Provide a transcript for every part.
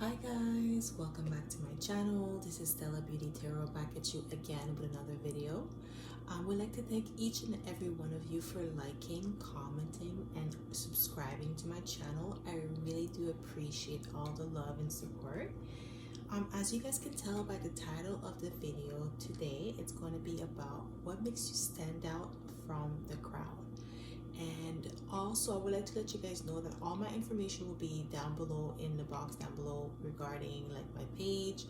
Hi guys, welcome back to my channel. This is Stella Beauty Tarot back at you again with another video. I would like to thank each and every one of you for liking, commenting, and subscribing to my channel. I really do appreciate all the love and support. As you guys can tell by the title of the video today, it's going to be about what makes you stand out from the crowd. And also I would like to let you guys know that all my information will be down below in the box down below regarding like my page.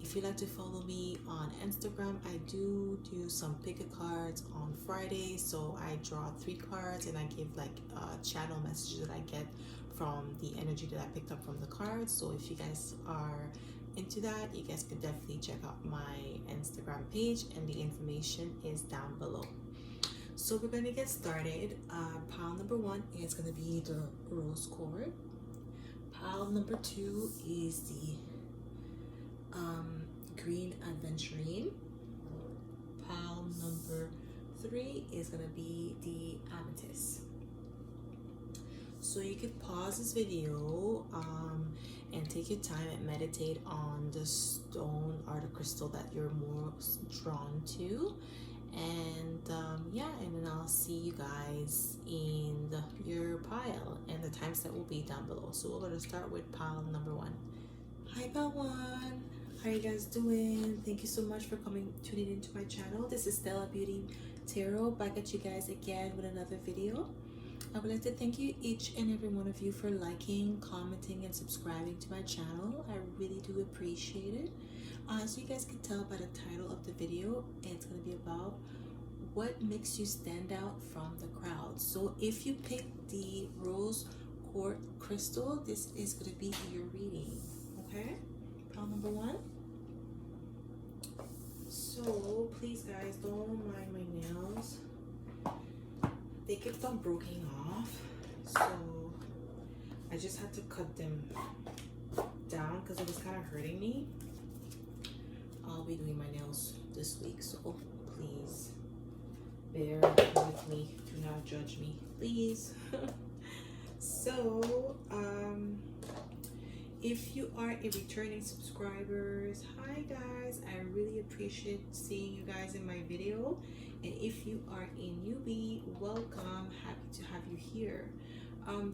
If you'd like to follow me on Instagram, I do some pick a cards on Friday. So I draw 3 cards and I give like channel messages that I get from the energy that I picked up from the cards. So if you guys are into that, you guys could definitely check out my Instagram page and the information is down below. So we're going to get started. Pile number 1 is going to be the rose cord. Pile number 2 is the green aventurine. Pile number 3 is going to be the amethyst. So you could pause this video and take your time and meditate on the stone or the crystal that you're more drawn to. And yeah, and then I'll see you guys in your pile, and the time set will be down below. So we're going to start with pile number 1. Hi pile 1, how are you guys doing? Thank you so much for tuning into my channel. This is Stella Beauty Tarot back at you guys again with another video. I would like to thank you each and every one of you for liking, commenting, and subscribing to my channel. I really do appreciate it. So you guys can tell by the title of the video, it's going to be about what makes you stand out from the crowd. So if you pick the rose quartz crystal, this is going to be your reading. Okay, pile number 1. So please guys, don't mind my nails. They kept on breaking off, so I just had to cut them down because it was kind of hurting me. I'll be doing my nails this week, so please bear with me. Do not judge me, please. So if you are a returning subscribers, hi guys, I really appreciate seeing you guys in my video. And if you are a newbie, welcome, happy to have you here.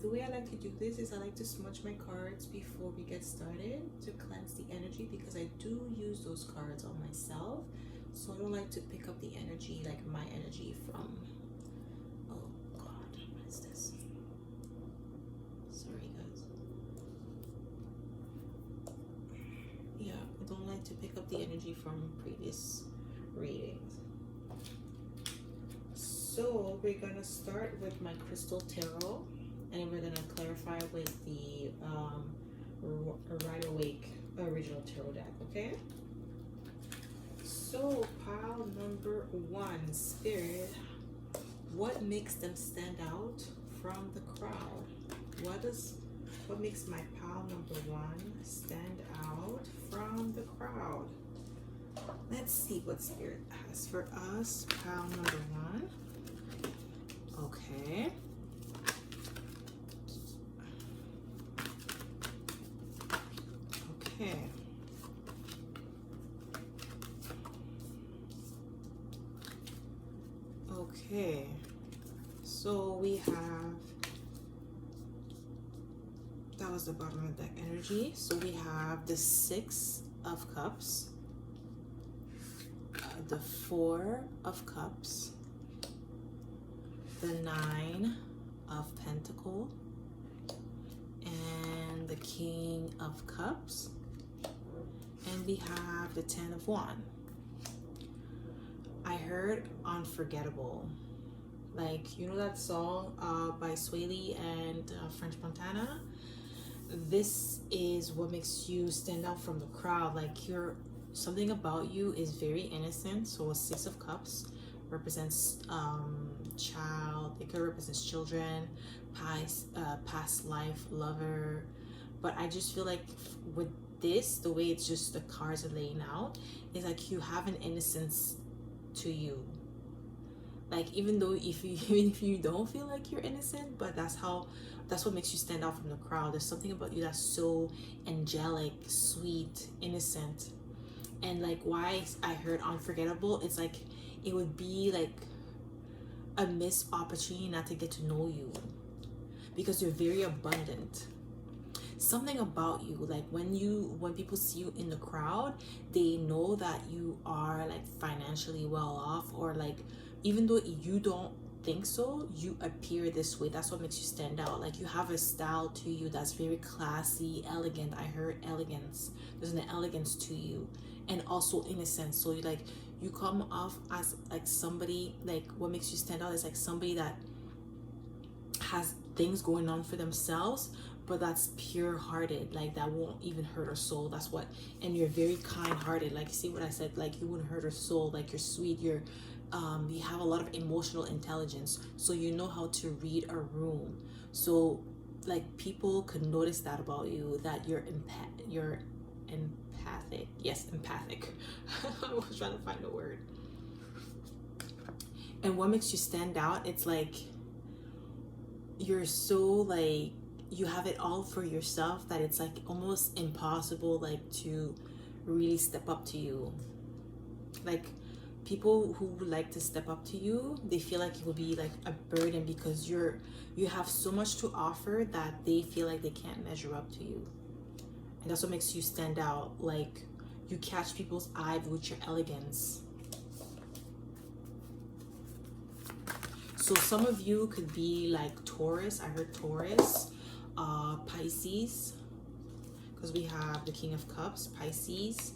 The way I like to do this is I like to smudge my cards before we get started to cleanse the energy, because I do use those cards on myself. So I don't like to pick up the energy, like my energy from, oh God, what is this? Sorry guys. Yeah, I don't like to pick up the energy from previous readings. So we're gonna start with my crystal tarot, and we're gonna clarify with the Right Awake original tarot deck. Okay, so pile number 1, Spirit, what makes them stand out from the crowd? What makes my pile number 1 stand out from the crowd? Let's see what Spirit has for us. Pile number 1. Okay. Okay. Okay. So we have, that was the bottom of the deck energy. So we have the 6 of Cups, the 4 of Cups, the 9 of Pentacles, and the King of Cups, and we have the 10 of Wands. I heard Unforgettable. Like, you know that song by Sway Lee and French Montana? This is what makes you stand out from the crowd. Like, something about you is very innocent. So a 6 of Cups represents child. It could represent children, past life, lover. But I just feel like with this, the way it's just the cards are laying out, is like you have an innocence to you. Like, even if you don't feel like you're innocent, but that's how that's what makes you stand out from the crowd. There's something about you that's so angelic, sweet, innocent. And like why I heard unforgettable, it's like it would be like a missed opportunity not to get to know you, because you're very abundant. Something about you, like when people see you in the crowd, they know that you are like financially well off, or like even though you don't think so, you appear this way. That's what makes you stand out. Like you have a style to you that's very classy, elegant. I heard elegance. There's an elegance to you, and also innocence. So you come off as like somebody, like what makes you stand out is like somebody that has things going on for themselves, but that's pure hearted, like that won't even hurt her soul. That's what. And you're very kind hearted, like see what I said, like you wouldn't hurt her soul. Like you're sweet, you're you have a lot of emotional intelligence, so you know how to read a room. So like people could notice that about you, that you're empathic. Yes, empathic. I was trying to find a word. And what makes you stand out, it's like you're so like you have it all for yourself, that it's like almost impossible like to really step up to you. Like people who would like to step up to you, they feel like it will be like a burden, because you have so much to offer that they feel like they can't measure up to you. And that's what makes you stand out. Like you catch people's eye with your elegance. So some of you could be like Taurus. I heard Taurus, Pisces, because we have the King of Cups, Pisces.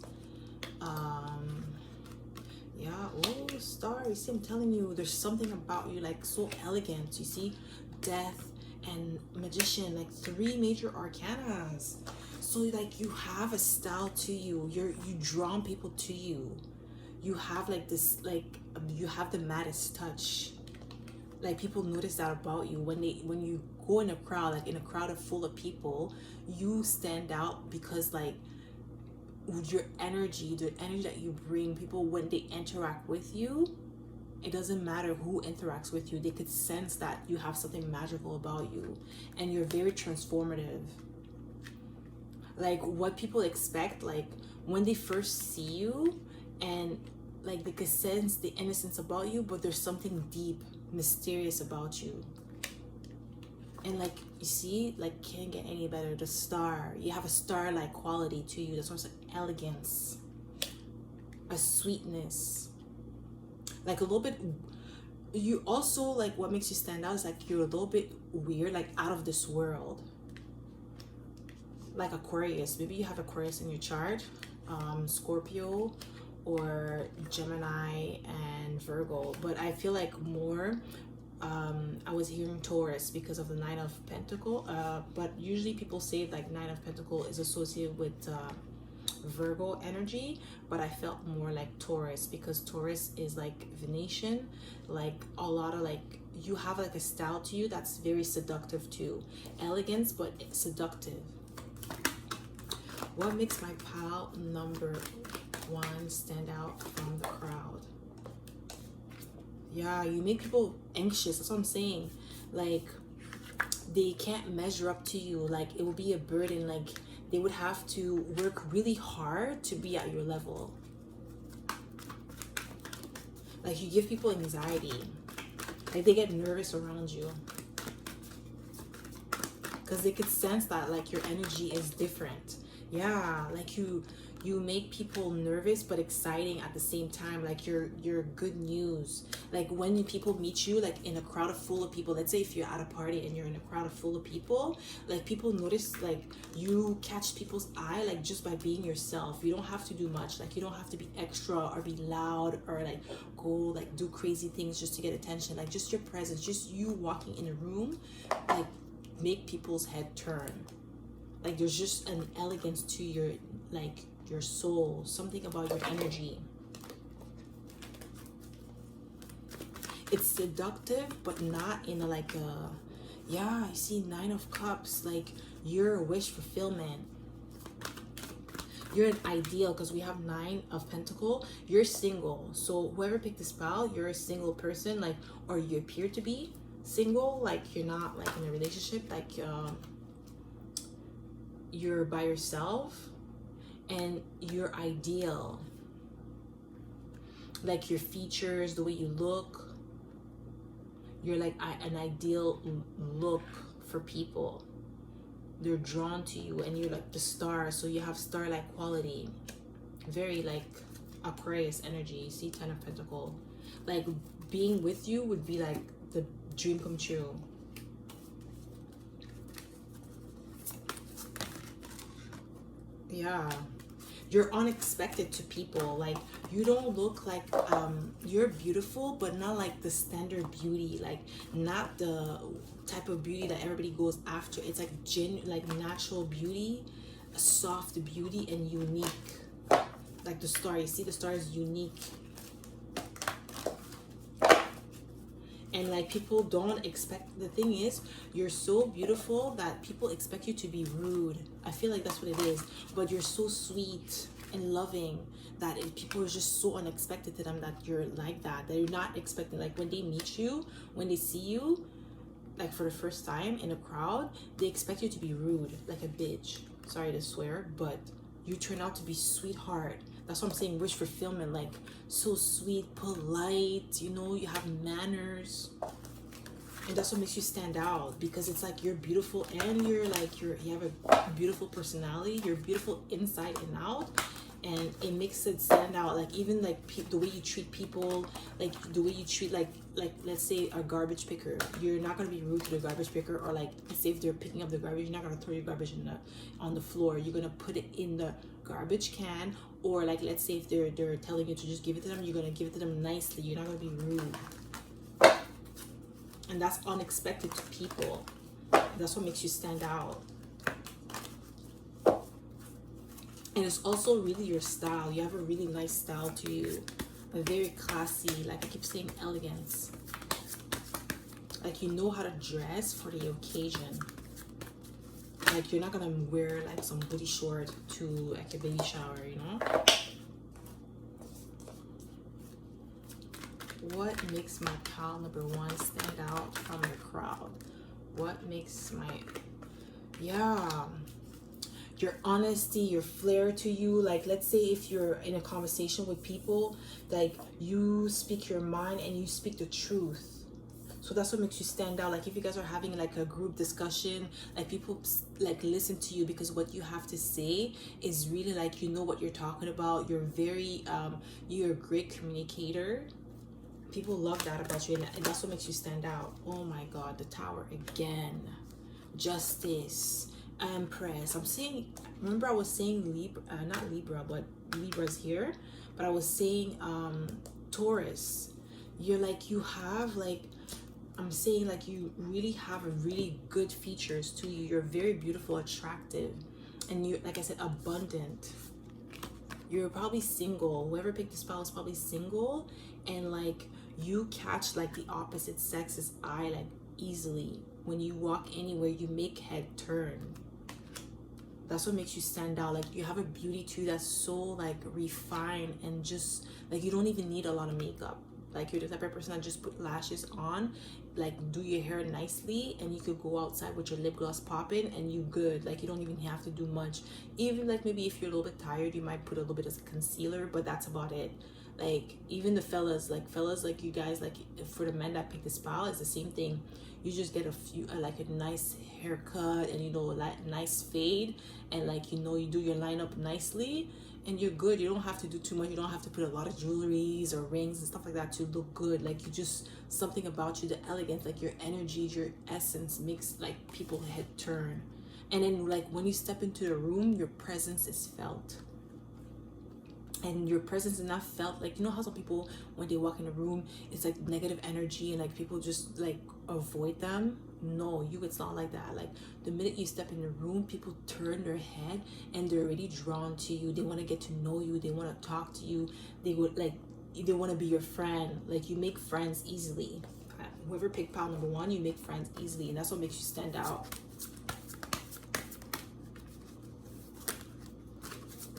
Yeah, oh, star, you see, I'm telling you, there's something about you like so elegant. You see, Death and Magician, like 3 major arcanas. So like you have a style to you. You draw people to you. You have like this, like you have the maddest touch. Like people notice that about you when you go in a crowd, like in a crowd full of people, you stand out because like your energy, the energy that you bring, people when they interact with you, it doesn't matter who interacts with you, they could sense that you have something magical about you, and you're very transformative. Like what people expect, like when they first see you, and like they could sense the innocence about you, but there's something deep, mysterious about you. And like you see, like can't get any better. The star, you have a star-like quality to you. That's almost like elegance, a sweetness, like a little bit. You also like what makes you stand out is like you're a little bit weird, like out of this world, like Aquarius. Maybe you have Aquarius in your chart, Scorpio or Gemini and Virgo, but I feel like more I was hearing Taurus because of the 9 of Pentacle, but usually people say like 9 of Pentacle is associated with Virgo energy, but I felt more like Taurus because Taurus is like Venetian, like a lot of like you have like a style to you that's very seductive too, elegance but seductive. What makes my pile number 1 stand out from the crowd? Yeah, you make people anxious. That's what I'm saying. Like they can't measure up to you. Like it will be a burden. Like they would have to work really hard to be at your level. Like you give people anxiety. Like they get nervous around you because they could sense that like your energy is different. Yeah, like you make people nervous but exciting at the same time. Like you're good news. Like when people meet you like in a crowd full of people, let's say if you're at a party and you're in a crowd full of people, like people notice, like you catch people's eye like just by being yourself. You don't have to do much. Like you don't have to be extra or be loud or like go like do crazy things just to get attention. Like just your presence, just you walking in a room, like make people's head turn. Like there's just an elegance to your like your soul, something about your energy. It's seductive but not in a like a, yeah, I see 9 of Cups, like you're a wish fulfillment. You're an ideal because we have 9 of Pentacle. You're single, so whoever picked this pile, you're a single person, like, or you appear to be. single, like you're not like in a relationship, like you're by yourself, and you're ideal, like your features, the way you look, you're like an ideal look for people. They're drawn to you, and you're like the star, so you have star-like quality, very like Aquarius energy. See, 10 of Pentacles. Like being with you would be like the dream come true. Yeah, you're unexpected to people. Like you don't look like you're beautiful, but not like the standard beauty, like not the type of beauty that everybody goes after. It's like like natural beauty, a soft beauty, and unique. Like the star, you see the star is unique. And like people don't expect, the thing is, you're so beautiful that people expect you to be rude. I feel like that's what it is. But you're so sweet and loving that people are just so unexpected to them that you're like that. They're not expecting, like when they meet you, when they see you, like for the first time in a crowd, they expect you to be rude, like a bitch. Sorry to swear, but you turn out to be sweetheart. That's what I'm saying, wish fulfillment, like so sweet, polite, you know, you have manners. And that's what makes you stand out, because it's like you're beautiful, and you're like you have a beautiful personality, you're beautiful inside and out, and it makes it stand out. Like even like the way you treat people, like the way you treat like let's say a garbage picker, you're not going to be rude to the garbage picker, or like say if they're picking up the garbage, you're not going to throw your garbage on the floor, you're going to put it in the garbage can. Or like let's say if they're telling you to just give it to them, you're going to give it to them nicely, you're not going to be rude. And that's unexpected to people. That's what makes you stand out. And it's also really your style. You have a really nice style to you. A very classy, like I keep saying, elegance. Like you know how to dress for the occasion. Like you're not gonna wear like some booty short to like a baby shower, you know? What makes my pal number one stand out from the crowd? What makes my... Yeah, your honesty, your flair to you. Like let's say if you're in a conversation with people, like you speak your mind and you speak the truth. So that's what makes you stand out. Like if you guys are having like a group discussion, like people like listen to you because what you have to say is really like, you know what you're talking about. You're very you're a great communicator. People love that about you, and that's what makes you stand out. Oh my God, the Tower again. Justice, Empress. I'm saying, remember I was saying Libra, not Libra, but Libra's here. But I was saying Taurus. You're like, you have like, I'm saying like you really have a really good features to you. You're very beautiful, attractive, and you, like I said, abundant. You're probably single. Whoever picked this spell is probably single, and like you catch like the opposite sex's eye like easily. When you walk anywhere, you make head turn. That's what makes you stand out. Like you have a beauty too that's so like refined, and just like you don't even need a lot of makeup. Like you're the type of person that just put lashes on, like do your hair nicely, and you could go outside with your lip gloss popping and you good. Like you don't even have to do much. Even like maybe if you're a little bit tired, you might put a little bit of concealer, but that's about it. Like even the fellas like you guys, like for the men that pick the spell, it's the same thing. You just get a few like a nice haircut, and you know, like nice fade, and like, you know, you do your lineup nicely, and you're good. You don't have to do too much. You don't have to put a lot of jewelries or rings and stuff like that to look good. Like you just, something about you, the elegance, like your energy, your essence makes like people head turn. And then like when you step into the room, your presence is felt. And your presence is not felt, like, you know how some people when they walk in a room, it's like negative energy and like people just like avoid them. No, it's not like that. Like the minute you step in the room, people turn their head and they're already drawn to you. They want to get to know you, they want to talk to you, they would like, they want to be your friend. Like you make friends easily. Whoever picked pile number one, you make friends easily, and that's what makes you stand out.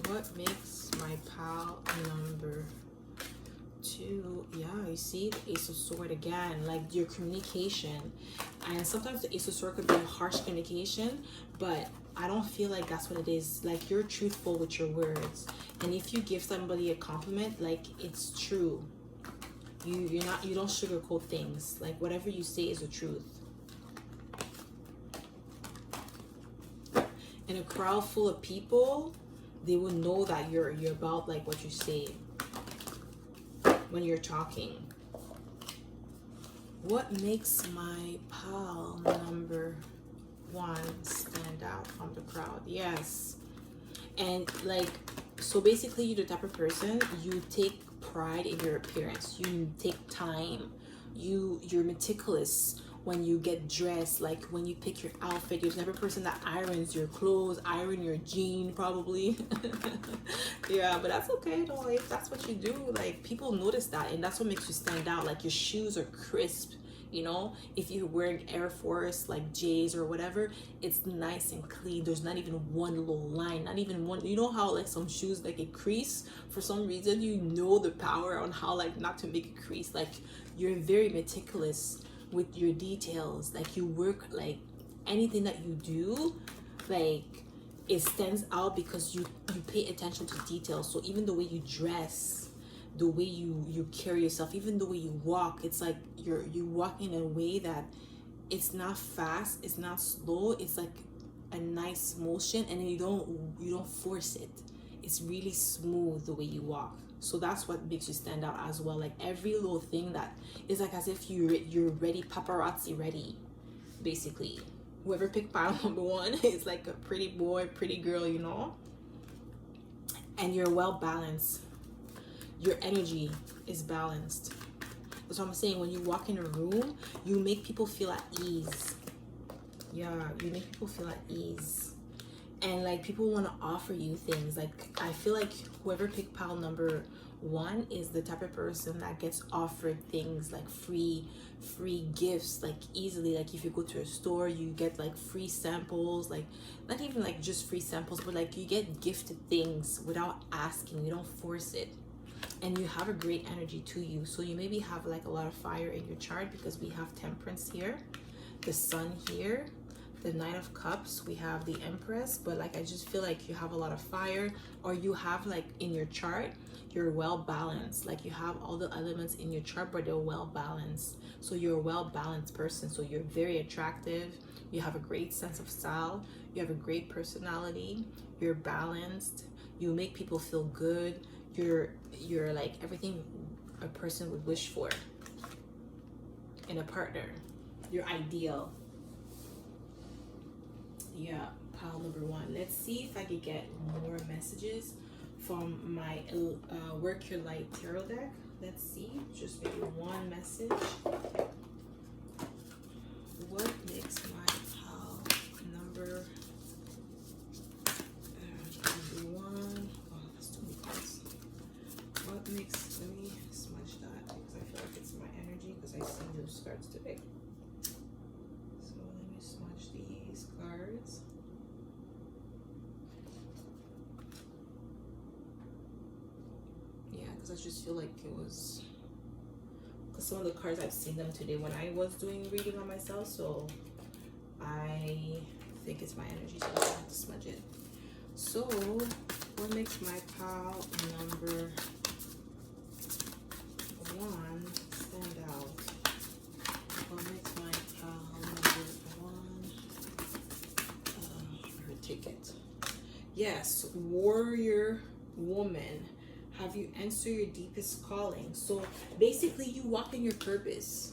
What makes my pal number Two, yeah, you see the Ace of Sword again, like your communication. And sometimes the Ace of Sword could be a harsh communication, but I don't feel like that's what it is. Like, you're truthful with your words, and if you give somebody a compliment, like, it's true. You don't sugarcoat things. Like, whatever you say is the truth. In a crowd full of people, they will know that you're about like what you say when you're talking. What makes my pal number one stand out from the crowd? Yes. And like, so basically, you're the type of person, you take pride in your appearance. You take time. You're meticulous when you get dressed. Like, when you pick your outfit, you're the type of person that irons your clothes, iron your jean probably. Yeah, but that's okay though. If that's what you do, like, people notice that, and that's what makes you stand out. Like, your shoes are crisp, you know. If you're wearing Air Force like J's or whatever, it's nice and clean. There's not even one little line, not even one. You know how like some shoes like a crease for some reason, you know the power on how like not to make a crease. Like, you're very meticulous with your details. Like, you work, like anything that you do, like, it stands out because you pay attention to details. So even the way you dress, the way you carry yourself, even the way you walk, it's like you walk in a way that it's not fast, it's not slow, it's like a nice motion, and then you don't force it. It's really smooth the way you walk. So that's what makes you stand out as well. Like, every little thing that is like as if you're ready, paparazzi ready, basically. Whoever picked pile number one is like a pretty boy, pretty girl, you know. And you're well balanced. Your energy is balanced. That's what I'm saying. When you walk in a room, you make people feel at ease. Yeah, you make people feel at ease. And like, people want to offer you things. Like, I feel like whoever picked pile number one is the type of person that gets offered things like free gifts, like, easily. Like, if you go to a store, you get like free samples, like not even like just free samples, but like you get gifted things without asking. You don't force it. And you have a great energy to you. So you maybe have like a lot of fire in your chart, because we have Temperance here, the Sun here, the Knight of Cups, we have the Empress. But like, I just feel like you have a lot of fire, or you have like in your chart, you're well balanced. Like, you have all the elements in your chart, but they're well balanced. So you're a well balanced person. So you're very attractive. You have a great sense of style. You have a great personality. You're balanced. You make people feel good. You're like everything a person would wish for in a partner. You're ideal. Yeah, pile number one. Let's see if I could get more messages from my Work Your Light tarot deck. Let's see, just maybe one message. What makes my pile number one? Oh, that's too many cards. What makes, let me smudge that because I feel like it's my energy, because I see those cards today. So let me smudge these cards. Yeah, because I just feel like it was, because some of the cards I've seen them today when I was doing reading on myself, so I think it's my energy, so I have to smudge it. So what makes my pile number one stand out? What makes my pile number one? Her ticket. Yes, warrior woman. Have you answered your deepest calling? So basically, you walk in your purpose.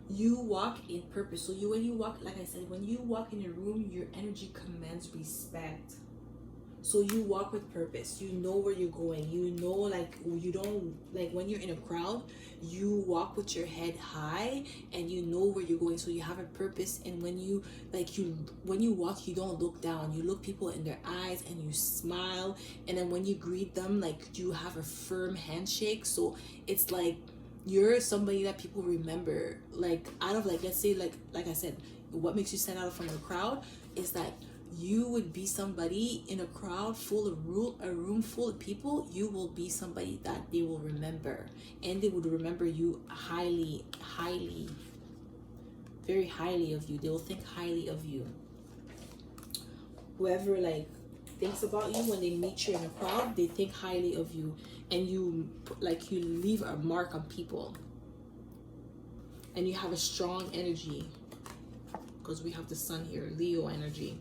You walk in purpose. So when you walk, like I said, when you walk in a room, your energy commands respect. So you walk with purpose. You know where you're going. You know, like, you don't, like, when you're in a crowd, you walk with your head high and you know where you're going. So you have a purpose. And when you, like, when you walk, you don't look down. You look people in their eyes and you smile. And then when you greet them, like, you have a firm handshake. So it's like, you're somebody that people remember. Like, out of, like, let's say, like I said, what makes you stand out from the crowd is that you would be somebody in a crowd full of a room full of people. You will be somebody that they will remember, and they would remember you highly, highly, very highly of you. They will think highly of you. Whoever like thinks about you, when they meet you in a crowd, they think highly of you, and you leave a mark on people, and you have a strong energy, because we have the sun here, Leo energy.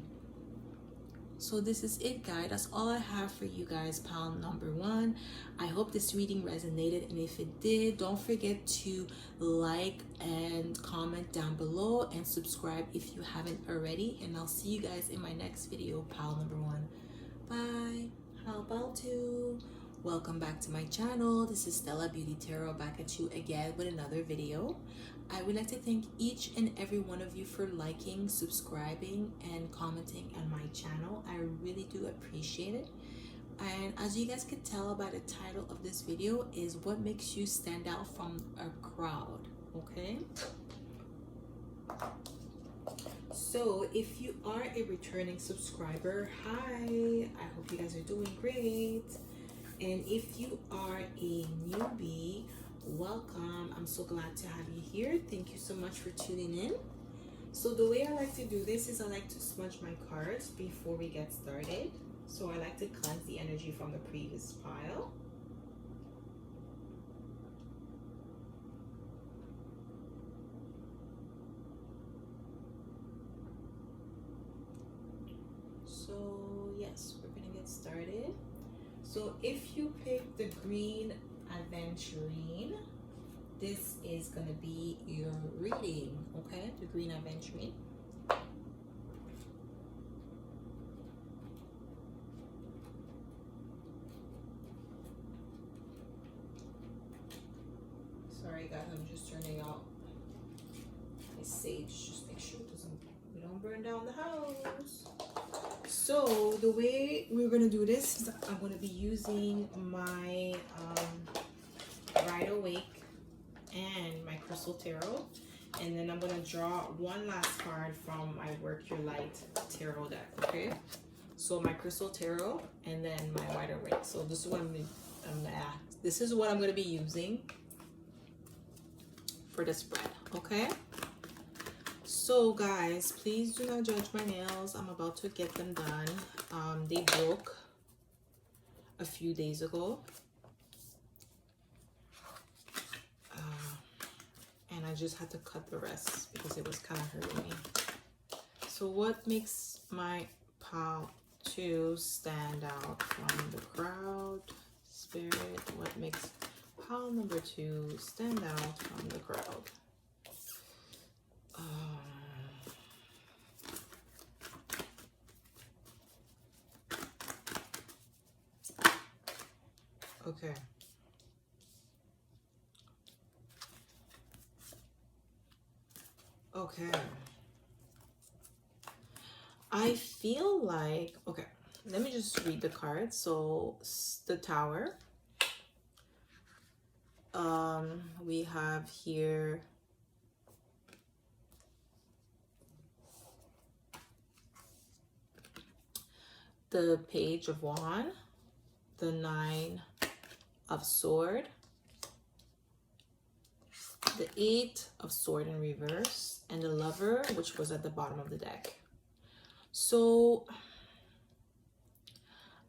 So this is it, guys. That's all I have for you guys, pile number 1. I hope this reading resonated, and if it did, don't forget to like and comment down below, and subscribe if you haven't already. And I'll see you guys in my next video, pile number 1. Bye. How about you? Welcome back to my channel. This is Stella Beauty Tarot, back at you again with another video. I would like to thank each and every one of you for liking, subscribing, and commenting on my channel. I really do appreciate it. And as you guys could tell by the title of this video, is what makes you stand out from a crowd, okay? So if you are a returning subscriber, hi, I hope you guys are doing great. And if you are a newbie, welcome. I'm so glad to have you here. Thank you so much for tuning in. So the way I like to do this is I like to smudge my cards before we get started. So I like to cleanse the energy from the previous pile. So yes, we're gonna get started. So if you pick the green aventurine, this is gonna be your reading, okay? The green aventurine. Sorry guys, I'm just turning out my sage, just make sure we don't burn down the house. So the way we're gonna do this is I'm gonna be using my Ride Awake and my Crystal Tarot, and then I'm gonna draw one last card from my Work Your Light Tarot deck, okay? So my Crystal Tarot and then my Ride Awake. So this is what this is what I'm gonna be using for the spread, okay? So guys, please do not judge my nails. I'm about to get them done. They broke a few days ago. And I just had to cut the rest because it was kind of hurting me. So what makes my pile 2 stand out from the crowd? Spirit, what makes pile number 2 stand out from the crowd? Okay. Okay. I feel like, okay, let me just read the cards. So the Tower. We have here the Page of Wands, the 9 of Sword, the 8 of Sword in reverse, and the Lover, which was at the bottom of the deck. So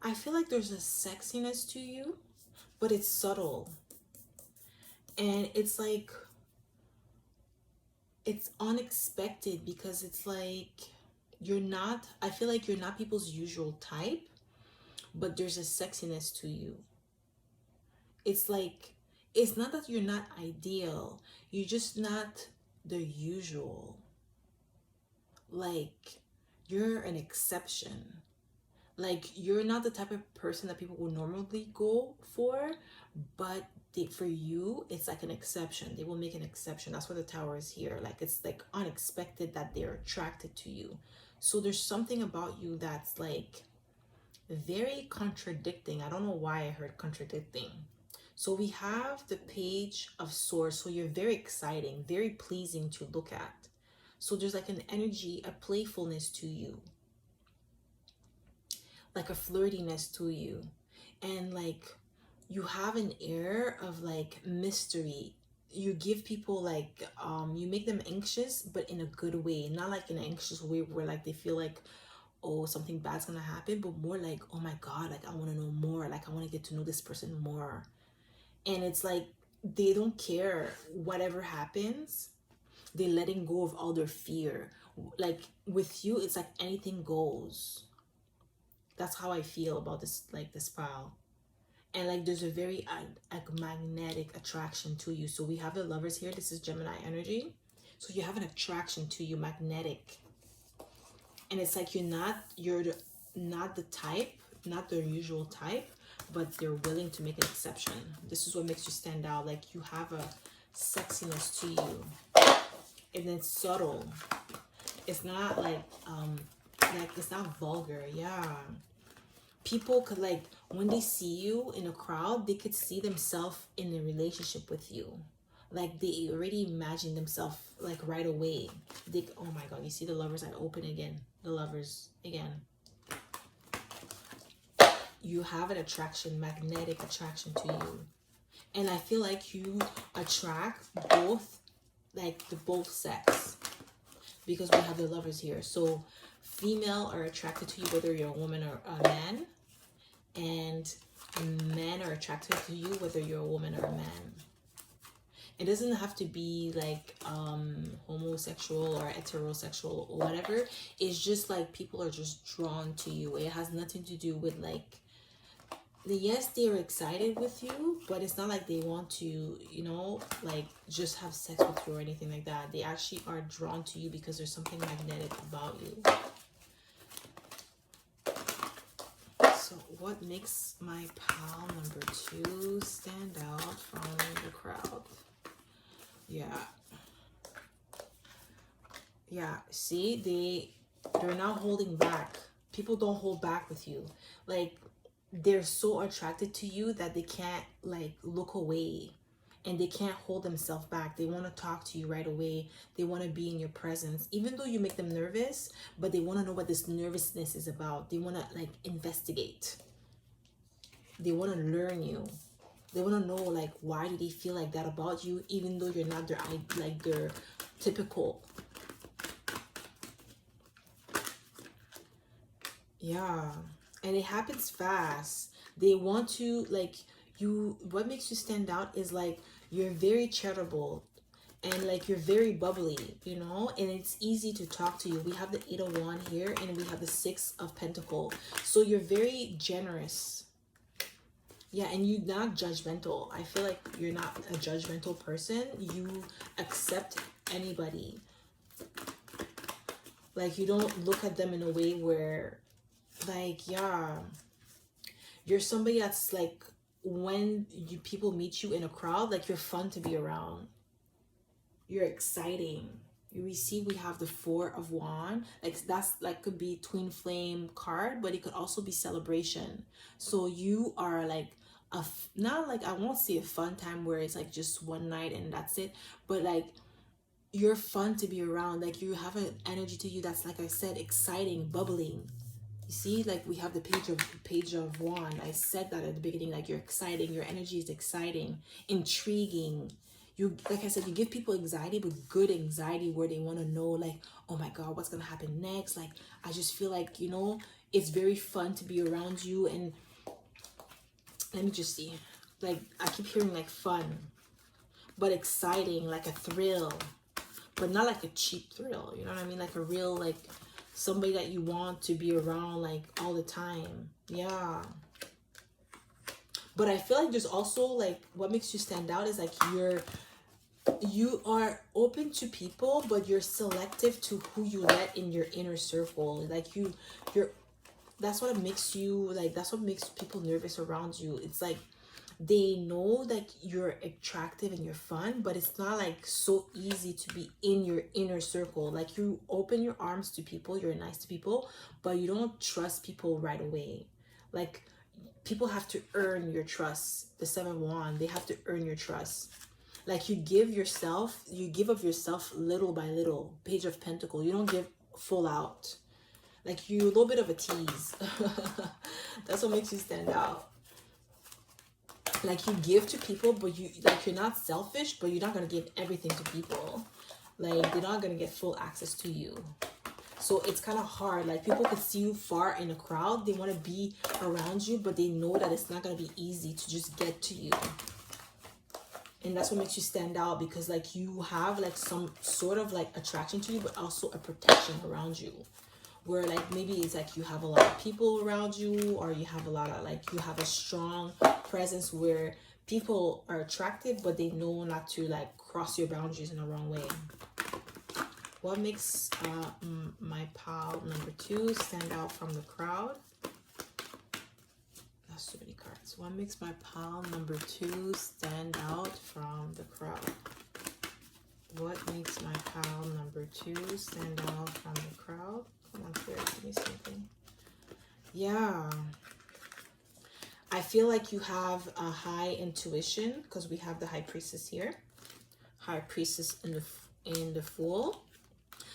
I feel like there's a sexiness to you, but it's subtle. And it's like, it's unexpected, because it's like you're not, I feel like you're not people's usual type, but there's a sexiness to you. It's like, it's not that you're not ideal, you're just not the usual. Like, you're an exception. Like, you're not the type of person that people would normally go for, but for you, it's like an exception. They will make an exception. That's why the Tower is here. Like, it's like unexpected that they're attracted to you. So there's something about you that's like very contradicting. I don't know why I heard contradicting. So we have the Page of Swords. So you're very exciting, very pleasing to look at. So there's like an energy, a playfulness to you. like a flirtiness to you, and like you have an air of like mystery. You give people like you make them anxious, but in a good way, not like in an anxious way where like they feel like, oh, something bad's gonna happen, but more like, oh my god, like I want to know more, like I want to get to know this person more. And it's like they don't care whatever happens, they're letting go of all their fear. Like with you, it's like anything goes. That's how I feel about this, like this pile. And like there's a very like magnetic attraction to you. So we have the Lovers here. This is Gemini energy. So you have an attraction to you, magnetic. And it's like you're not the type, not the usual type, but they're willing to make an exception. This is what makes you stand out. Like you have a sexiness to you, and it's subtle. It's not like it's not vulgar. Yeah, people could like, when they see you in a crowd, they could see themselves in a relationship with you. Like they already imagine themselves like right away. They, oh my god, you see the Lovers? I open again. The Lovers again. You have an attraction, magnetic attraction to you. And I feel like you attract both, like the both sex. Because we have the Lovers here. So female are attracted to you whether you're a woman or a man. And men are attracted to you whether you're a woman or a man. It doesn't have to be like homosexual or heterosexual or whatever. It's just like people are just drawn to you. It has nothing to do with like, yes, they're excited with you, but it's not like they want to, you know, like just have sex with you or anything like that. They actually are drawn to you because there's something magnetic about you. So what makes my pal number 2 stand out from the crowd? Yeah, see, they're not holding back. People don't hold back with you. Like they're so attracted to you that they can't like look away, and they can't hold themselves back. They want to talk to you right away. They want to be in your presence, even though you make them nervous, but they want to know what this nervousness is about. They want to like investigate. They want to learn you. They want to know like, why do they feel like that about you, even though you're not their typical. Yeah, and it happens fast. They want to like you. What makes you stand out is like you're very charitable, and like you're very bubbly, you know, and it's easy to talk to you. We have the 8 of Wands here, and we have the 6 of Pentacles. So you're very generous. Yeah, and you're not judgmental. I feel like you're not a judgmental person. You accept anybody. Like you don't look at them in a way where like, yeah, you're somebody that's like, when people meet you in a crowd, like you're fun to be around. You're exciting. We see we have the 4 of Wands. Like that's like could be twin flame card, but it could also be celebration. So you are like not like, I won't say a fun time where it's like just one night and that's it, but like you're fun to be around. Like you have an energy to you that's, like I said, exciting, bubbling. You see, like we have the page of Wands. I said that at the beginning, like you're exciting. Your energy is exciting, intriguing. You, like I said, you give people anxiety, but good anxiety where they want to know like, oh my God, what's going to happen next? Like, I just feel like, you know, it's very fun to be around you. And let me just see, like I keep hearing like fun, but exciting, like a thrill, but not like a cheap thrill. You know what I mean? Like a real, like somebody that you want to be around like all the time. Yeah. But I feel like there's also like, what makes you stand out is like you are open to people, but you're selective to who you let in your inner circle. Like you're that's what makes you like, that's what makes people nervous around you. It's like they know that you're attractive and you're fun, but it's not like so easy to be in your inner circle. Like you open your arms to people, you're nice to people, but you don't trust people right away. Like people have to earn your trust. The 7 of Wands, they have to earn your trust. Like you give of yourself little by little. Page of Pentacles, you don't give full out. Like you're a little bit of a tease. That's what makes you stand out. Like you give to people, but you're not selfish, but you're not gonna give everything to people. Like they're not gonna get full access to you. So it's kind of hard. Like people could see you far in a crowd, they want to be around you, but they know that it's not gonna be easy to just get to you. And that's what makes you stand out, because like you have like some sort of like attraction to you, but also a protection around you, where like maybe it's like you have a lot of people around you, or you have a lot of like, you have a strong presence where people are attractive, but they know not to like cross your boundaries in the wrong way. What makes my pal number 2 stand out from the crowd? That's too many cards. What makes my pal number 2 stand out from the crowd? What makes my pal number 2 stand out from the crowd? Come on, Spirit, give me something. Yeah. I feel like you have a high intuition, because we have the High Priestess here. High Priestess in the Fool.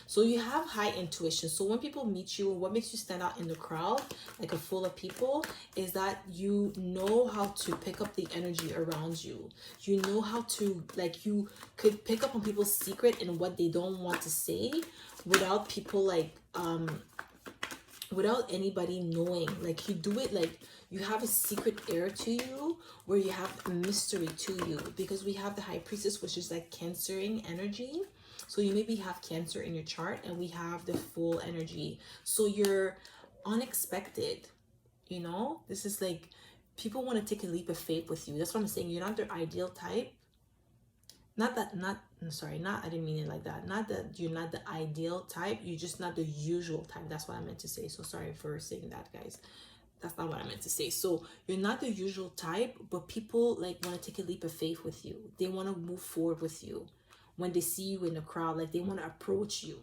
So you have high intuition. So when people meet you, what makes you stand out in the crowd, like a full of people, is that you know how to pick up the energy around you. You know how to, like, you could pick up on people's secret and what they don't want to say without people like, without anybody knowing. Like you do it, like you have a secret air to you, where you have a mystery to you, because we have the High Priestess, which is like Cancering energy. So you maybe have Cancer in your chart, and we have the Fool energy. So you're unexpected, you know? This is like, people want to take a leap of faith with you. That's what I'm saying. You're not their ideal type. I didn't mean it like that. Not that you're not the ideal type. You're just not the usual type. That's what I meant to say. So sorry for saying that, guys. That's not what I meant to say. So you're not the usual type, but people like want to take a leap of faith with you. They want to move forward with you. When they see you in the crowd, like they want to approach you.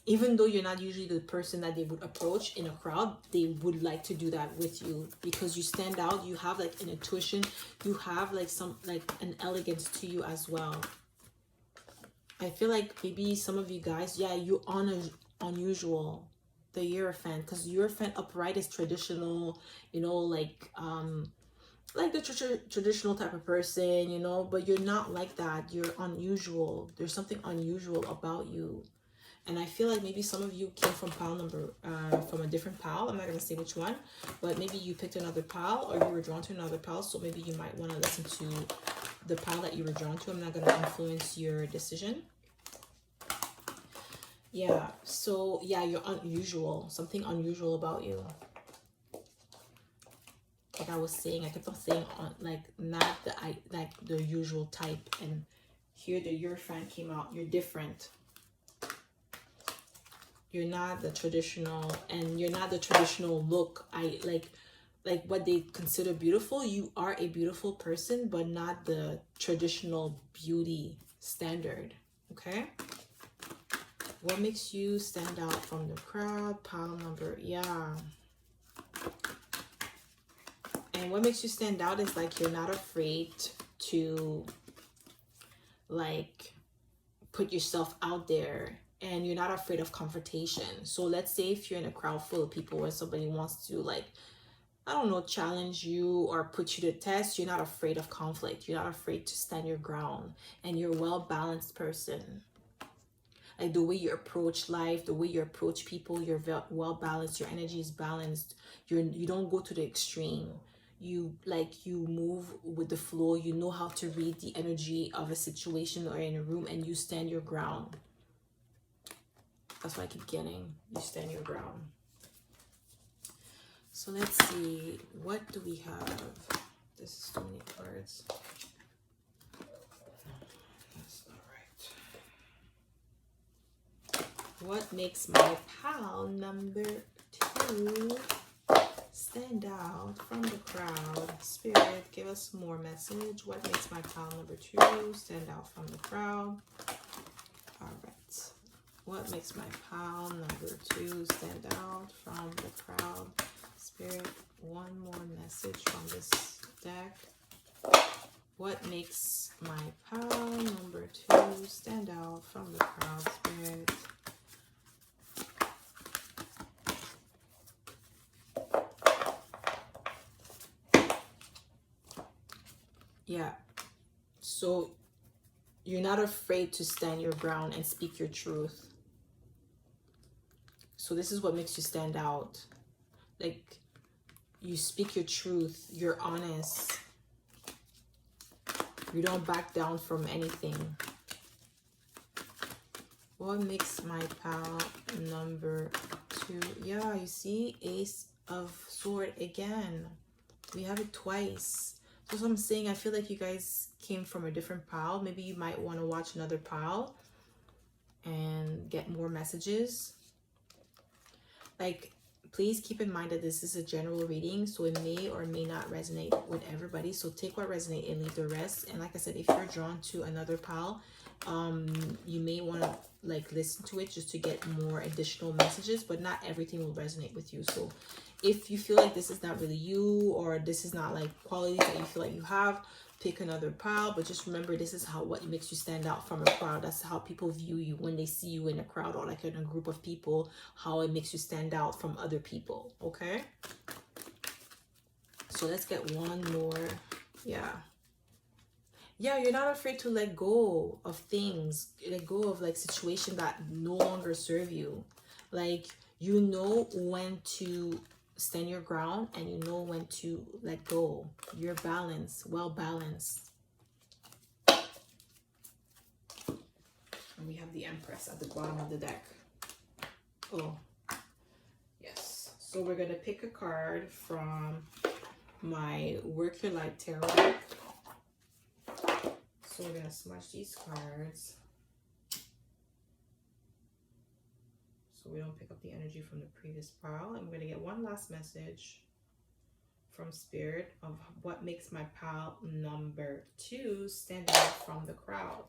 Even though you're not usually the person that they would approach in a crowd, they would like to do that with you, because you stand out. You have like an intuition. You have like some, like an elegance to you as well. I feel like maybe some of you guys, yeah, you honor unusual, the Hierophant, because Hierophant upright is traditional, you know, like the traditional type of person, you know, but you're not like that. You're unusual. There's something unusual about you. And I feel like maybe some of you came from from a different pal. I'm not going to say which one, but maybe you picked another pal, or you were drawn to another pal. So maybe you might want to listen to the pal that you were drawn to. I'm not going to influence your decision. Yeah. So yeah, you're unusual. Something unusual about you. Like I was saying, I kept on saying like not the usual type, and here the Hierophant came out. You're different. You're not the traditional, and you're not the traditional look. Like what they consider beautiful. You are a beautiful person, but not the traditional beauty standard. Okay. What makes you stand out from the crowd? Pile number, yeah. And what makes you stand out is like you're not afraid to like put yourself out there, and you're not afraid of confrontation. So let's say if you're in a crowd full of people where somebody wants to like, I don't know, challenge you or put you to test, you're not afraid of conflict. You're not afraid to stand your ground, and you're a well-balanced person. Like the way you approach life, the way you approach people, you're well-balanced. Your energy is balanced. You don't go to the extreme. You move with the flow. You know how to read the energy of a situation or in a room, and you stand your ground. That's what I keep getting. You stand your ground. So let's see. What do we have? This is too many cards. That's not right. What makes my pal number 2 stand out from the crowd? Spirit, give us more message. What makes my pal number 2 stand out from the crowd? All right. What makes my pal number 2 stand out from the crowd? Spirit, one more message from this deck. What makes my pal number 2 stand out from the crowd? Spirit. Yeah. So you're not afraid to stand your ground and speak your truth. So this is what makes you stand out. Like, you speak your truth. You're honest. You don't back down from anything. What makes my pal number 2? Yeah, you see, Ace of Sword again. We have it twice. So what I'm saying, I feel like you guys came from a different pile. Maybe you might want to watch another pile and get more messages. Like, please keep in mind that this is a general reading, so it may or may not resonate with everybody. So take what resonates and leave the rest. And like I said, if you're drawn to another pile, you may want to like listen to it just to get more additional messages, but not everything will resonate with you. So if you feel like this is not really you, or this is not like qualities that you feel like you have, pick another pile. But just remember, this is what makes you stand out from a crowd. That's how people view you when they see you in a crowd or like in a group of people, how it makes you stand out from other people. Okay, so let's get one more. Yeah, you're not afraid to let go of things, let go of like situations that no longer serve you. Like, you know when to stand your ground and you know when to let go. You're balanced, well balanced. And we have the Empress at the bottom of the deck. Oh, yes. So we're going to pick a card from my Work Your Light Tarot deck. So we're going to smudge these cards so we don't pick up the energy from the previous pile. And we're going to get one last message from Spirit of what makes my pile number 2 stand out from the crowd.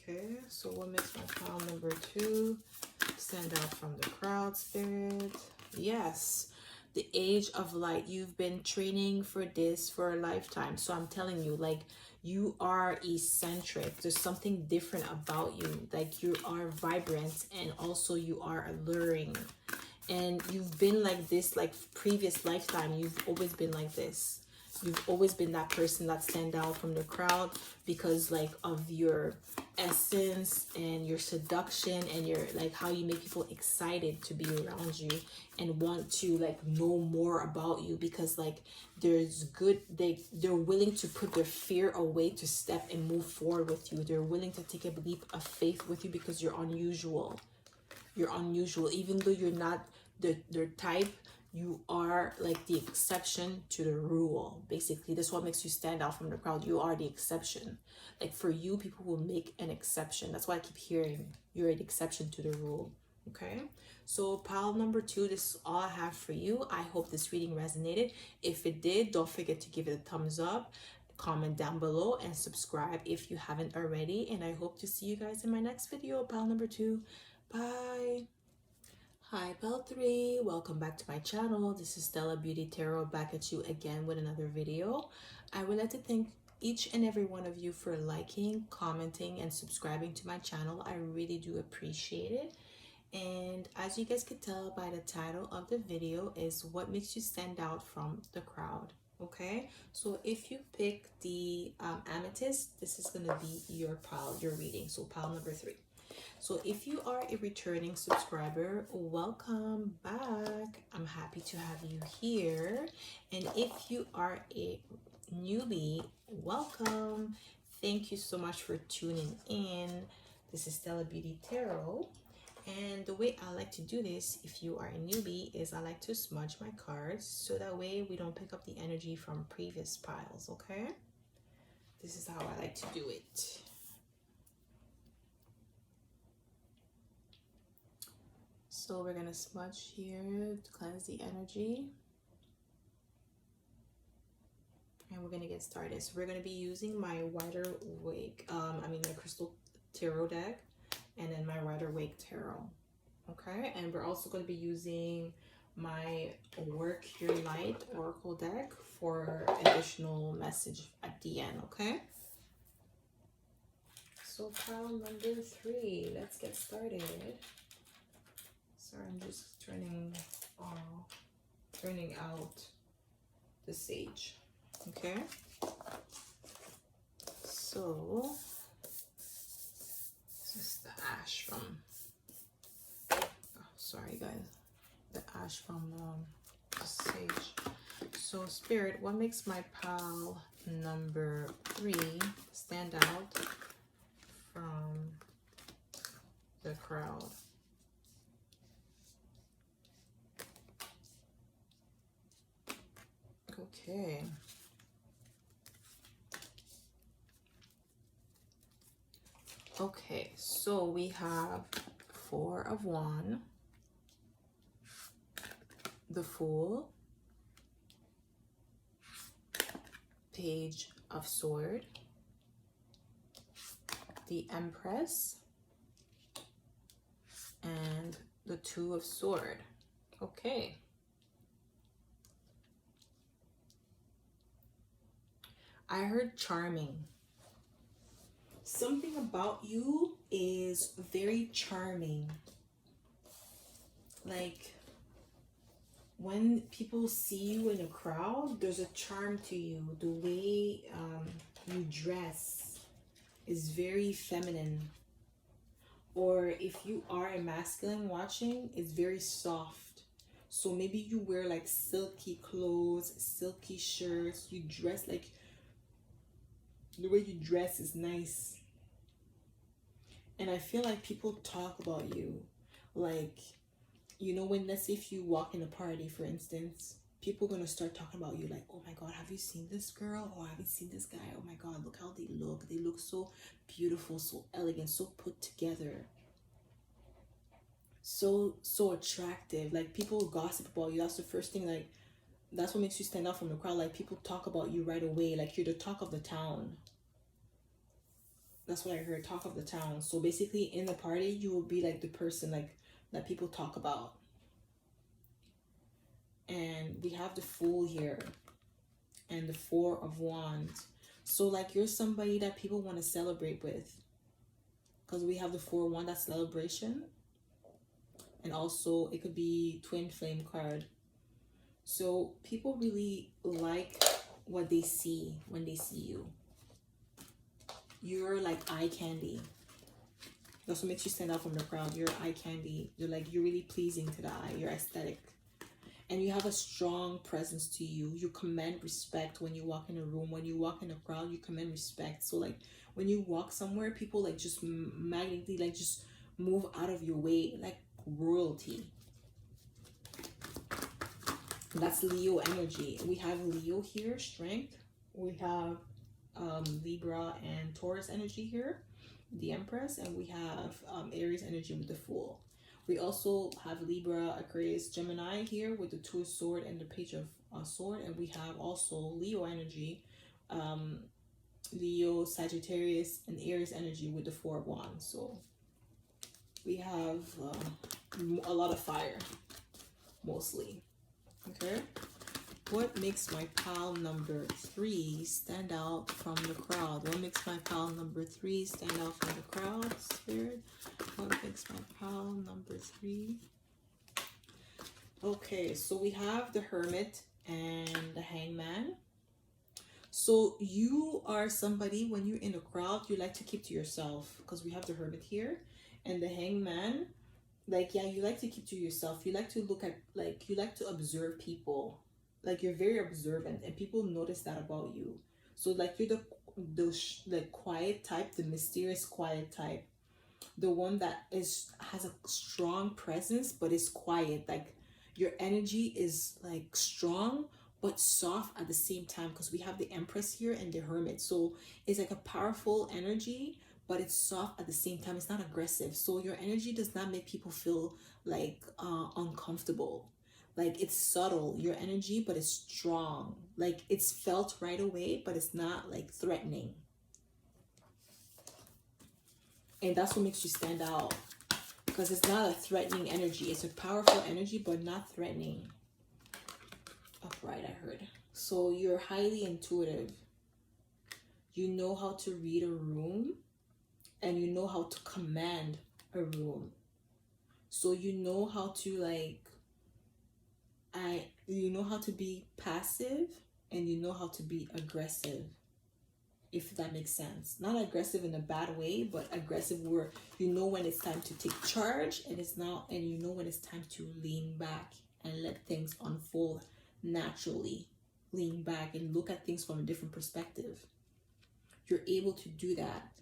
Okay, so what makes my pile number 2 stand out from the crowd, Spirit? Yes, the Age of Light. You've been training for this for a lifetime. So I'm telling you, like, you are eccentric. There's something different about you. Like, you are vibrant and also you are alluring. And you've been like this, like previous lifetime. You've always been like this. You've always been that person that stand out from the crowd because like of your essence and your seduction and your like how you make people excited to be around you and want to like know more about you, because like there's good, they're willing to put their fear away to step and move forward with you. They're willing to take a leap of faith with you because you're unusual. You're unusual. Even though you're not their type, you are like the exception to the rule. Basically, that's what makes you stand out from the crowd. You are the exception. Like for you, people will make an exception. That's why I keep hearing you're an exception to the rule. Okay, so pile number 2, this is all I have for you. I hope this reading resonated. If it did, don't forget to give it a thumbs up, comment down below, and subscribe if you haven't already. And I hope to see you guys in my next video. Pile number 2. Bye. Hi pile 3, welcome back to my channel. This is Stella Beauty Tarot back at you again with another video. I would like to thank each and every one of you for liking, commenting, and subscribing to my channel. I really do appreciate it. And as you guys could tell by the title of the video is what makes you stand out from the crowd. Okay, so if you pick the amethyst, this is gonna be your pile, your reading. So pile number 3. So if you are a returning subscriber, welcome back. I'm happy to have you here. And if you are a newbie, welcome. Thank you so much for tuning in. This is Stella Beauty Tarot. And the way I like to do this, if you are a newbie, is I like to smudge my cards so that way we don't pick up the energy from previous piles, okay? This is how I like to do it. So we're gonna smudge here to cleanse the energy. And we're gonna get started. So we're gonna be using my Rider Waite, my Crystal Tarot deck, and then my Rider Waite Tarot. Okay, and we're also gonna be using my Work Your Light Oracle deck for additional message at the end, okay? So pile number 3, let's get started. Sorry, I'm just turning out the sage. Okay, so this is the ash from, oh, sorry guys, the ash from the sage. So Spirit, what makes my pile number 3 stand out from the crowd? Okay. Okay, so we have 4 of Wands, the Fool, Page of Sword, the Empress, and the 2 of Sword. Okay. I heard charming. Something about you is very charming. Like when people see you in a crowd, there's a charm to you. The way you dress is very feminine. Or if you are a masculine watching, it's very soft. So maybe you wear like silky clothes, silky shirts. You dress like, the way you dress is nice. And I feel like people talk about you. Like, you know, when, let's say if you walk in a party, for instance, people are going to start talking about you like, oh my God, have you seen this girl? Or have you seen this guy? Oh my God, look how they look. They look so beautiful, so elegant, so put together. So attractive. Like people gossip about you. That's the first thing, like, that's what makes you stand out from the crowd. Like people talk about you right away. Like you're the talk of the town. That's what I heard, talk of the town. So basically in the party, you will be like the person like that people talk about. And we have the Fool here and the 4 of Wands. So like you're somebody that people want to celebrate with, because we have the 4 of Wands, that's celebration. And also it could be twin flame card. So people really like what they see when they see you. You're like eye candy. That's what makes you stand out from the crowd. You're eye candy. You're like, you're really pleasing to the eye. You're aesthetic. And you have a strong presence to you. You command respect when you walk in a room. When you walk in a crowd, you command respect. So like when you walk somewhere, people like just magically like just move out of your way like royalty. That's Leo energy. We have Leo here, strength. We have Libra and Taurus energy here, the Empress, and we have Aries energy with the Fool. We also have Libra, Aquarius, Gemini here with the 2 of Sword and the Page of Sword, and we have also Leo energy, Leo, Sagittarius, and Aries energy with the 4 of Wands. So we have a lot of fire, mostly. Okay. What makes my pile number 3 stand out from the crowd? What makes my pile number 3 stand out from the crowd, Spirit? What makes my pile number 3? Okay, so we have the Hermit and the Hangman. So you are somebody, when you're in a crowd, you like to keep to yourself, because we have the Hermit here and the Hangman. Like, yeah, you like to keep to yourself. You like to look at, like, you like to observe people. Like you're very observant and people notice that about you. So like you're the quiet type, the mysterious quiet type, the one that has a strong presence but is quiet. Like your energy is like strong but soft at the same time, because we have the Empress here and the Hermit. So it's like a powerful energy, but it's soft at the same time. It's not aggressive. So your energy does not make people feel like uncomfortable. Like it's subtle, your energy, but it's strong. Like it's felt right away, but it's not like threatening. And that's what makes you stand out, because it's not a threatening energy. It's a powerful energy, but not threatening. Upright, I heard. So you're highly intuitive. You know how to read a room, and you know how to command a room. So you know how to like, you know how to be passive, and you know how to be aggressive, if that makes sense. Not aggressive in a bad way, but aggressive where you know when it's time to take charge, and you know when it's time to lean back and let things unfold naturally. Lean back and look at things from a different perspective. You're able to do that.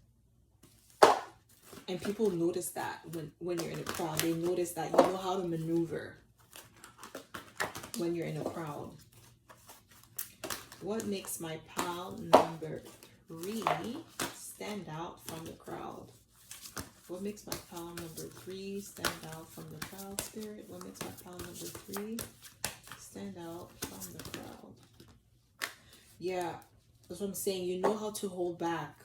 And people notice that when you're in a crowd. They notice that you know how to maneuver when you're in a crowd. What makes my pal number 3 stand out from the crowd? What makes my pal number 3 stand out from the crowd, Spirit? What makes my pal number 3 stand out from the crowd? Yeah, that's what I'm saying. You know how to hold back,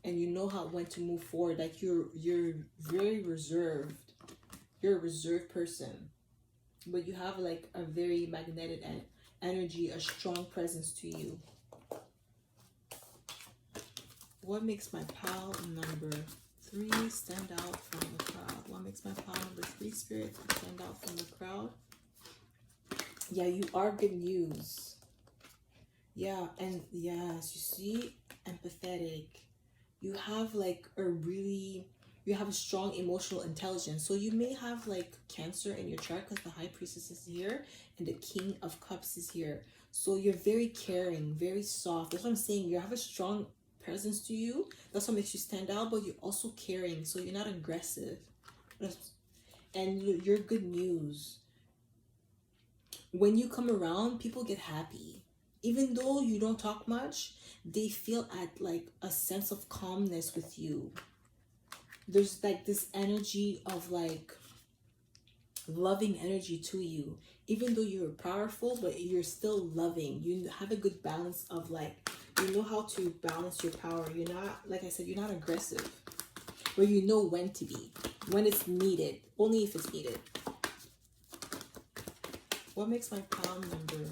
and you know when to move forward. Like you're very reserved. You're a reserved person, but you have like a very magnetic energy, a strong presence to you. What makes my pal number 3 stand out from the crowd? What makes my pal number 3, Spirit, stand out from the crowd? Yeah, you are good news. Yeah, and yes, you see, empathetic. You have like you have a strong emotional intelligence. So you may have like Cancer in your chart because the High Priestess is here and the King of Cups is here. So you're very caring, very soft. That's what I'm saying. You have a strong presence to you. That's what makes you stand out, but you're also caring. So you're not aggressive. And you're good news. When you come around, people get happy. Even though you don't talk much, they feel at like a sense of calmness with you. There's like this energy of like loving energy to you. Even though you're powerful, but you're still loving. You have a good balance of like, you know how to balance your power. You're not, like I said, you're not aggressive. Where you know when to be. When it's needed. Only if it's needed. What makes my pal number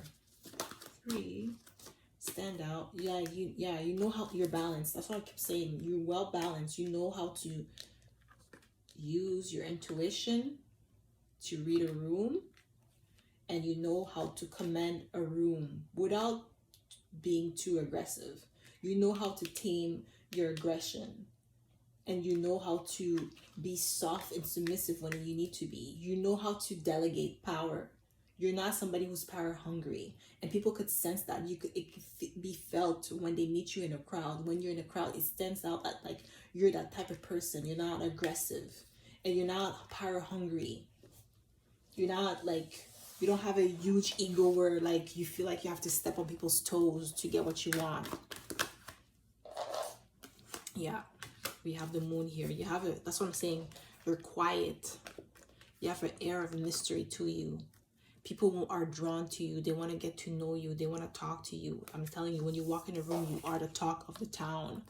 3 stand out? Yeah, you know how you're balanced. That's what I keep saying. You're well balanced. You know how to use your intuition to read a room, and you know how to command a room without being too aggressive. You know how to tame your aggression, and you know how to be soft and submissive when you need to be. You know how to delegate power. You're not somebody who's power hungry, and people could sense that. It could be felt when they meet you in a crowd. When you're in a crowd, it stands out that like you're that type of person. You're not aggressive, and you're not power hungry. You're not like, you don't have a huge ego where like you feel like you have to step on people's toes to get what you want. Yeah, we have the moon here. You have it. That's what I'm saying. You're quiet. You have an air of mystery to you. People are drawn to you. They want to get to know you. They want to talk to you. I'm telling you, when you walk in a room, you are the talk of the town.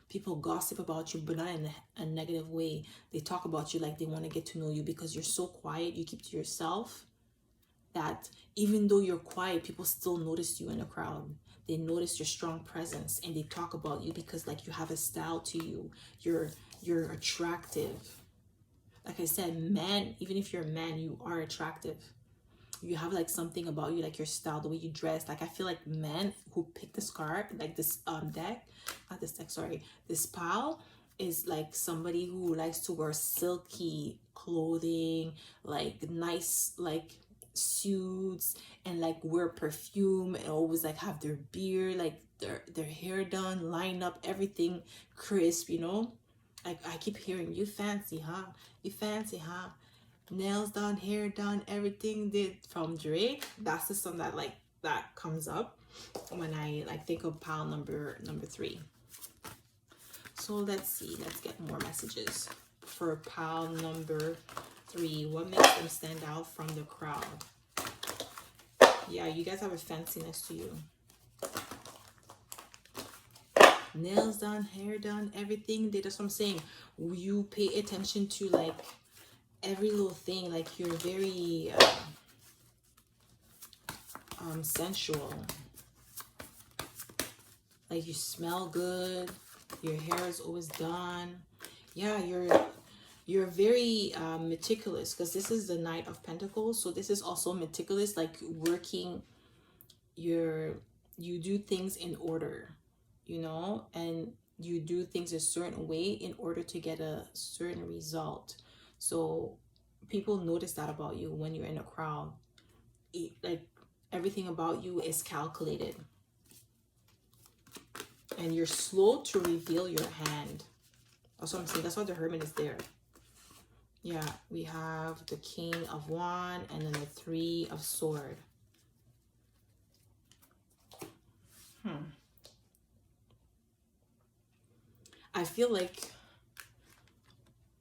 People gossip about you, but not in a negative way. They talk about you like they want to get to know you because you're so quiet. You keep to yourself that even though you're quiet, people still notice you in a crowd. They notice your strong presence, and they talk about you because like you have a style to you. You're attractive. Like I said, man, even if you're a man, you are attractive. You have like something about you, like your style, the way you dress. Like I feel like men who pick this card, like this deck, not this deck, sorry, this pile is like somebody who likes to wear silky clothing, like nice like suits, and like wear perfume, and always like have their beard, like their hair done, line up, everything crisp, you know. Like I keep hearing, you fancy, huh? You fancy, huh? Nails done, hair done, everything did from Drake. That's the song that like that comes up when I like think of pile number 3. So let's see, let's get more messages for pile number 3. What makes them stand out from the crowd? Yeah, you guys have a fanciness to you. Nails done, hair done, everything did. That's what I'm saying. You pay attention to like every little thing. Like you're very sensual. Like you smell good, your hair is always done. Yeah, you're very meticulous, because this is the Knight of Pentacles, so this is also meticulous, like working your you do things in order, you know, and you do things a certain way in order to get a certain result. So people notice that about you when you're in a crowd. Like everything about you is calculated, and you're slow to reveal your hand. That's what I'm saying. That's why the Hermit is there. Yeah, we have the King of Wand and then the Three of Sword. I feel like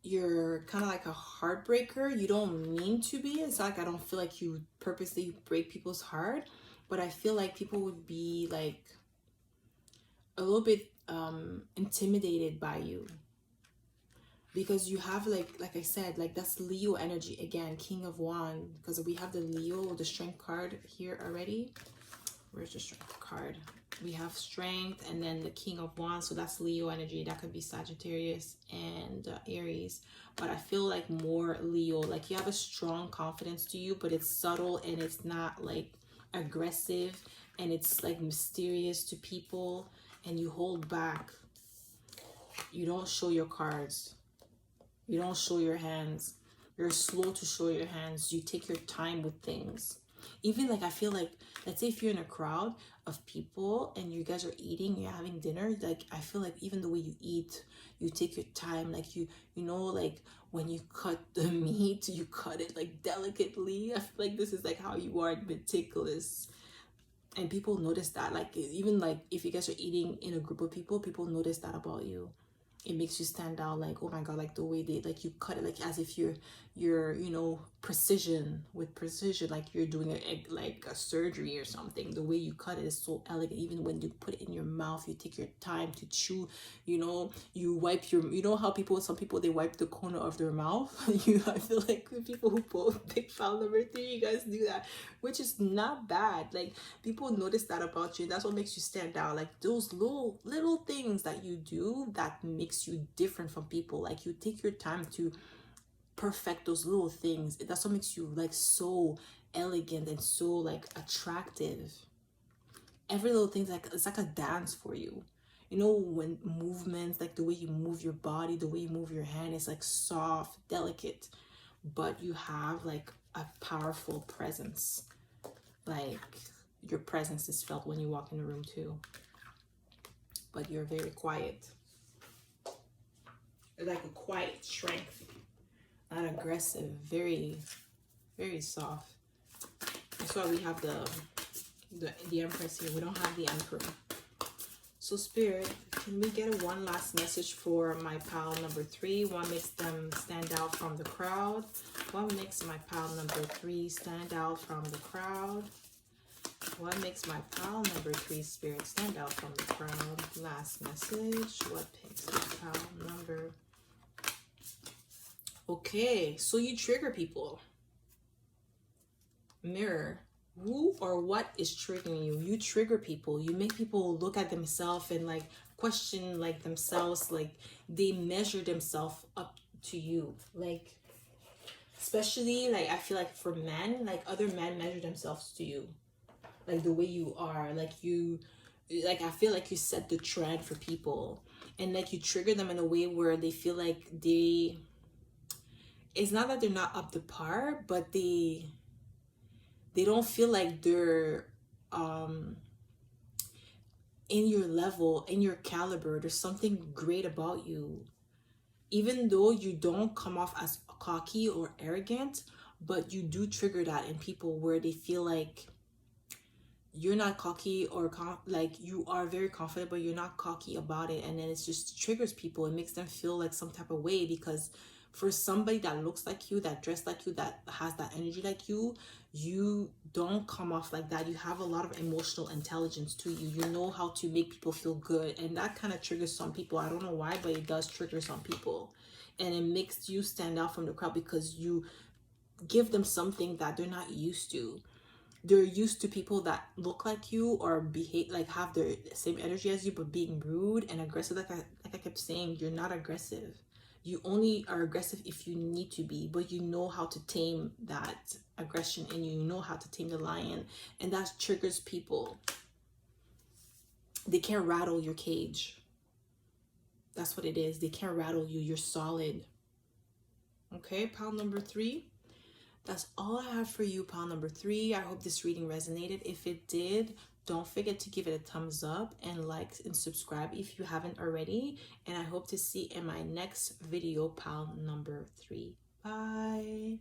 you're kind of like a heartbreaker. You don't mean to be. It's like I don't feel like you purposely break people's heart, but I feel like people would be like a little bit intimidated by you, because you have like I said, like that's Leo energy again, King of Wand, because we have the Leo, the Strength card here already. Where's the Strength card? We have Strength and then the King of Wands, so that's Leo energy. That could be Sagittarius and Aries, but I feel like more Leo. Like you have a strong confidence to you, but it's subtle and it's not like aggressive, and it's like mysterious to people, and you hold back. You don't show your cards. You don't show your hands. You're slow to show your hands. You take your time with things. Even like I feel like, let's say if you're in a crowd of people and you guys are eating, you're having dinner, like I feel like even the way you eat, you take your time. Like you know, like when you cut the meat, you cut it like delicately. I feel like this is like how you are, meticulous. And people notice that. Like even like if you guys are eating in a group of people, people notice that about you. It makes you stand out, like, oh my god, like the way they, like you cut it, like as if you're you know, precision, like you're doing like a surgery or something. The way you cut it is so elegant. Even when you put it in your mouth, you take your time to chew, you know, you wipe your, you know how some people they wipe the corner of their mouth. I feel like the people who pick file number 3, you guys do that, which is not bad. Like people notice that about you. That's what makes you stand out. Like those little things that you do that makes you different from people. Like you take your time to perfect those little things. That's what makes you like so elegant and so like attractive. Every little thing's like, it's like a dance for you. You know, when movements, like the way you move your body, the way you move your hand, is like soft, delicate, but you have like a powerful presence. Like your presence is felt when you walk in the room too, but you're very quiet. Like a quiet strength, not aggressive, very soft. That's why we have the Empress here. We don't have the Emperor. So Spirit, can we get one last message for my pile number 3? What makes them stand out from the crowd? What makes my pile number 3 stand out from the crowd? What makes my pile number 3, Spirit, stand out from the crowd? Last message. What makes my pile number? Okay, so you trigger people. Mirror. Who or what is triggering you? You trigger people. You make people look at themselves and like question like themselves. Like they measure themselves up to you. Like especially like I feel like for men, like other men measure themselves to you. Like the way you are. Like I feel like you set the trend for people. And like you trigger them in a way where they feel like it's not that they're not up to par, but they don't feel like they're in your level, in your caliber. There's something great about you. Even though you don't come off as cocky or arrogant, but you do trigger that in people where they feel like you're not cocky or like you are very confident, but you're not cocky about it. And then it just triggers people. It makes them feel like some type of way, because for somebody that looks like you, that dressed like you, that has that energy like you don't come off like that. You have a lot of emotional intelligence to you. You know how to make people feel good. And that kind of triggers some people. I don't know why, but it does trigger some people. And it makes you stand out from the crowd because you give them something that they're not used to. They're used to people that look like you or behave like have the same energy as you, but being rude and aggressive. Like I kept saying, you're not aggressive. You only are aggressive if you need to be, but you know how to tame that aggression and you know how to tame the lion, and that triggers people. They can't rattle your cage. That's what it is. They can't rattle you. You're solid. Okay, pile number 3. That's all I have for you, pile number 3. I hope this reading resonated. If it did, don't forget to give it a thumbs up and like and subscribe if you haven't already. And I hope to see in my next video, pile number 3. Bye.